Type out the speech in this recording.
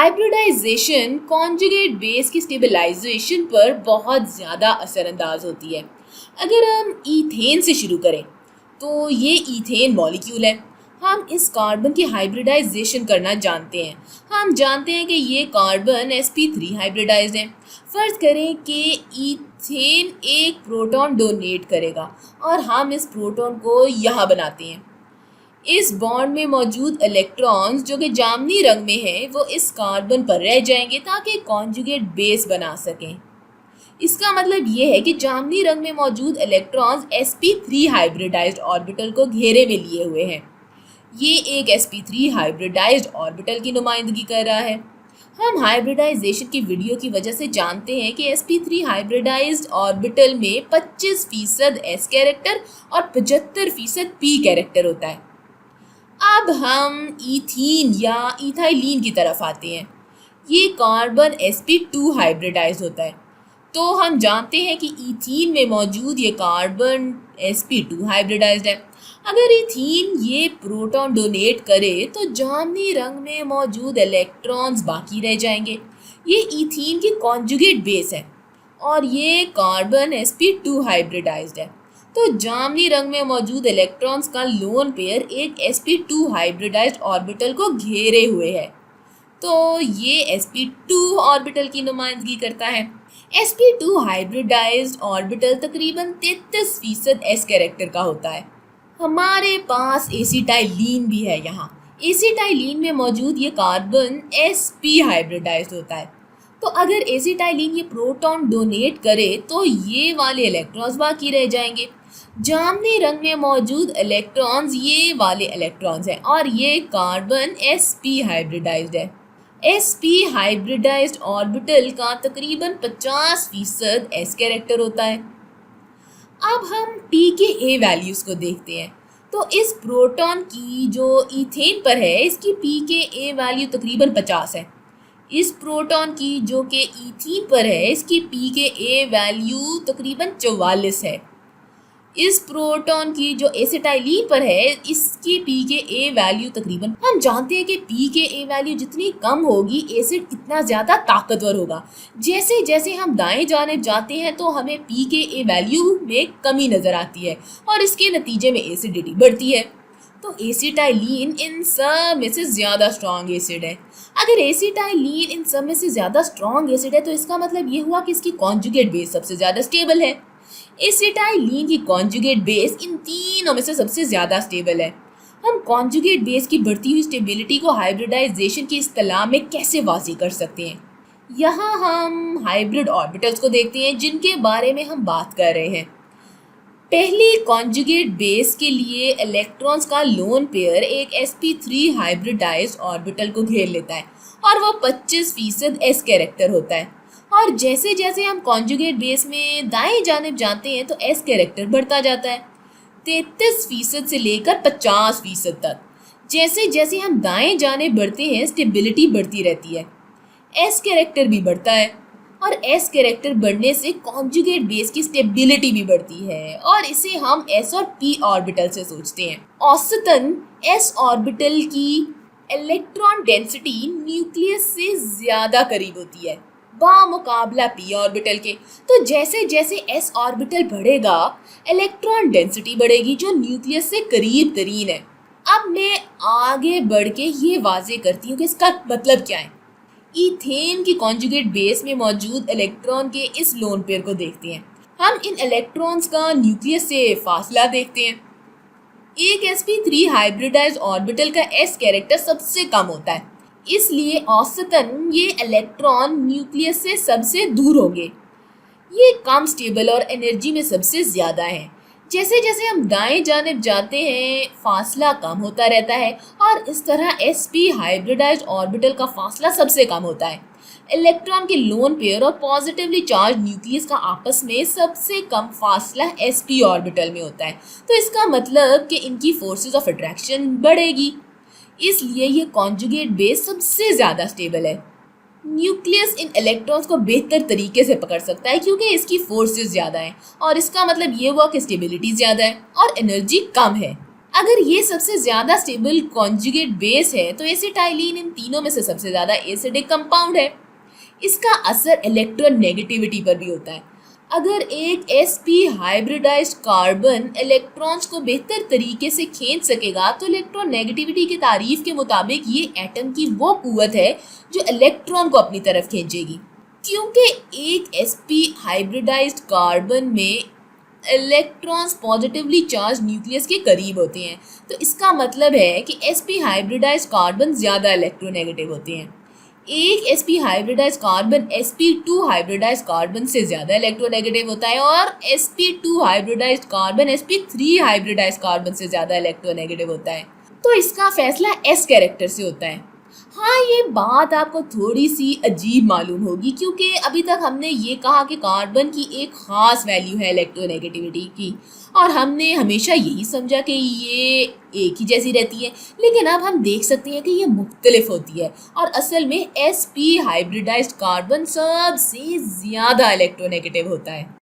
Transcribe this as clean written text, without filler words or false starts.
Hybridisation conjugate base की stabilization पर बहुत ज़्यादा असरअंदाज होती है। अगर हम ईथेन से शुरू करें तो ये ईथेन मॉलिक्यूल है। हम इस कार्बन की हाइब्रिडाइजेशन करना जानते हैं। हम जानते हैं कि ये कार्बन sp3 हाइब्रिडाइज्ड है। फ़र्ज़ करें कि ईथेन एक प्रोटॉन डोनेट करेगा और हम इस प्रोटॉन को यहाँ बनाते हैं। इस बॉन्ड में मौजूद इलेक्ट्रॉन्स जो कि जामुनी रंग में हैं वो इस कार्बन पर रह जाएंगे ताकि कॉन्जुगेट बेस बना सकें। इसका मतलब ये है कि जामुनी रंग में मौजूद इलेक्ट्रॉन्स sp3 हाइब्रिडाइज्ड ऑर्बिटल को घेरे में लिए हुए हैं। ये एक sp3 हाइब्रिडाइज्ड ऑर्बिटल की नुमाइंदगी कर रहा है। हम हाइब्रिडाइजेशन की वीडियो की वजह से जानते हैं कि sp3 हाइब्रिडाइज्ड ऑर्बिटल में 25% s कैरेक्टर और 75% p कैरेक्टर होता है। अब हम ईथीन या इथाइलीन की तरफ आते हैं। ये कार्बन sp2 हाइब्रिडाइज होता है। तो हम जानते हैं कि ईथीन में मौजूद ये कार्बन sp2 हाइब्रिडाइज्ड है। अगर ईथीन ये प्रोटॉन डोनेट करे तो जामुनी रंग में मौजूद इलेक्ट्रॉन्स बाकी रह जाएंगे। ये ईथीन की कॉन्जुगेट बेस है और ये कार्बन sp2 हाइब्रिडाइज्ड है। तो जामुनी रंग में मौजूद इलेक्ट्रॉन्स का लोन पेयर एक sp2 हाइब्रिडाइज्ड ऑर्बिटल को घेरे हुए है। तो ये sp2 ऑर्बिटल की नुमाइंदगी करता है। sp2 हाइब्रिडाइज्ड ऑर्बिटल तकरीबन 33% s कैरेक्टर का होता है। हमारे पास एसिटाइलीन भी है। यहाँ एसिटाइलीन में मौजूद ये कार्बन sp हाइब्रिडाइज्ड होता है। तो अगर एसिटाइलीन ये प्रोटॉन डोनेट करे तो ये वाले इलेक्ट्रॉन्स बाकी रह जाएंगे। जामुनी रंग में मौजूद इलेक्ट्रॉन्स ये वाले इलेक्ट्रॉन्स हैं और ये कार्बन sp हाइब्रिडाइज्ड है। sp हाइब्रिडाइज्ड ऑर्बिटल का तकरीबन 50% s कैरेक्टर होता है। अब हम pKa वैल्यूज़ को देखते हैं। तो इस प्रोटॉन की जो ईथेन पर है इसकी pKa वैल्यू तकरीबन 50 है। इस प्रोटॉन की जो कि ईथीन पर है इसकी pKa वैल्यू तकरीबन 44 है। इस प्रोटॉन की जो एसिटाइलीन पर है इसकी pKa वैल्यू तकरीबन, हम जानते हैं कि pKa वैल्यू जितनी कम होगी एसिड इतना ज़्यादा ताकतवर होगा। जैसे जैसे हम दाएं जाने जाते हैं तो हमें pKa वैल्यू में कमी नज़र आती है और इसके नतीजे में एसिडिटी बढ़ती है। तो एसिटाइलीन इन सब में से ज़्यादा स्ट्रॉन्ग एसिड है। अगर एसिटाइलीन इन सब में से ज़्यादा स्ट्रॉन्ग एसिड है तो इसका मतलब ये हुआ कि इसकी कॉन्जुगेट बेस सबसे ज़्यादा स्टेबल है। एसिटाइलीन की कॉन्जुगेट बेस इन तीनों में से सबसे ज़्यादा स्टेबल है। हम कॉन्जुगेट बेस की बढ़ती हुई स्टेबिलिटी को हाइब्रिडाइजेशन की इस्तेलाह में कैसे वाज़ेह कर सकते हैं। यहाँ हम हाइब्रिड ऑर्बिटल्स को देखते हैं जिनके बारे में हम बात कर रहे हैं। पहली कॉन्जुगेट बेस के लिए इलेक्ट्रॉन्स का लोन पेयर एक sp3 हाइब्रिडाइज्ड ऑर्बिटल को घेर लेता है और वो 25% s कैरेक्टर होता है। और जैसे जैसे हम कॉन्जुगेट बेस में दाएं जानिब जाते हैं तो s कैरेक्टर बढ़ता जाता है 33% से लेकर 50% तक। जैसे जैसे हम दाएं जानिब बढ़ते हैं स्टेबिलिटी बढ़ती रहती है, s कैरेक्टर भी बढ़ता है और s कैरेक्टर बढ़ने से कॉन्जुगेट बेस की स्टेबिलिटी भी बढ़ती है और इसे हम s और p ऑर्बिटल से सोचते हैं। औसतन s ऑर्बिटल की इलेक्ट्रॉन डेंसिटी न्यूक्लियस से ज़्यादा करीब होती है बामुकाबला p ऑर्बिटल के। तो जैसे जैसे s ऑर्बिटल बढ़ेगा इलेक्ट्रॉन डेंसिटी बढ़ेगी जो न्यूक्लियस से करीब तरीन है। अब मैं आगे बढ़ के ये वाज़ेह करती हूँ कि इसका मतलब क्या है। ईथेन की कॉन्जुगेट बेस में मौजूद इलेक्ट्रॉन के इस लोन पेयर को देखते हैं। हम इन इलेक्ट्रॉन्स का न्यूक्लियस से फासला देखते हैं। एक sp3 हाइब्रिडाइज्ड ऑर्बिटल का s कैरेक्टर सबसे कम होता है, इसलिए औसतन ये इलेक्ट्रॉन न्यूक्लियस से सबसे दूर होंगे। ये कम स्टेबल और एनर्जी में सबसे ज़्यादा है। जैसे जैसे हम दाएं जानिब जाते हैं फासला कम होता रहता है और इस तरह sp हाइब्रिडाइज्ड ऑर्बिटल का फासला सबसे कम होता है। इलेक्ट्रॉन के लोन पेयर और पॉजिटिवली चार्ज न्यूक्लियस का आपस में सबसे कम फासला sp ऑर्बिटल में होता है। तो इसका मतलब कि इनकी फोर्सेस ऑफ अट्रैक्शन बढ़ेगी, इसलिए ये कॉन्जुगेट बेस सबसे ज़्यादा स्टेबल है। न्यूक्लियस इन इलेक्ट्रॉन्स को बेहतर तरीके से पकड़ सकता है क्योंकि इसकी फोर्सेस ज़्यादा हैं और इसका मतलब ये हुआ कि स्टेबिलिटी ज़्यादा है और एनर्जी कम है। अगर ये सबसे ज़्यादा स्टेबल कॉन्जुगेट बेस है तो एसिटाइलिन इन तीनों में से सबसे ज़्यादा एसिडिक कंपाउंड है। इसका असर इलेक्ट्रोनेगेटिविटी पर भी होता है। अगर एक sp हाइब्रिडाइज्ड कार्बन इलेक्ट्रॉन्स को बेहतर तरीके से खींच सकेगा तो इलेक्ट्रोनेगेटिविटी की तारीफ के मुताबिक ये एटम की वो कुव्वत है जो इलेक्ट्रॉन को अपनी तरफ खींचेगी। क्योंकि एक sp हाइब्रिडाइज्ड कार्बन में इलेक्ट्रॉन्स पॉजिटिवली चार्ज न्यूक्लियस के करीब होते हैं, तो इसका मतलब है कि sp हाइब्रिडाइज्ड कार्बन ज़्यादा इलेक्ट्रोनेगेटिव होते हैं। एक sp hybridised carbon sp2 hybridised carbon से ज़्यादा इलेक्ट्रोनेगेटिव होता है और sp2 hybridised carbon sp3 hybridised carbon से ज़्यादा इलेक्ट्रोनेगेटिव होता है। तो इसका फैसला s कैरेक्टर से होता है। हाँ, ये बात आपको थोड़ी सी अजीब मालूम होगी क्योंकि अभी तक हमने ये कहा कि कार्बन की एक ख़ास वैल्यू है इलेक्ट्रोनेगेटिविटी की और हमने हमेशा यही समझा कि ये एक ही जैसी रहती है, लेकिन अब हम देख सकते हैं कि ये मुख्तलिफ होती है और असल में sp हाइब्रिडाइज्ड कार्बन सबसे ज़्यादा इलेक्ट्रोनेगेटिव होता है।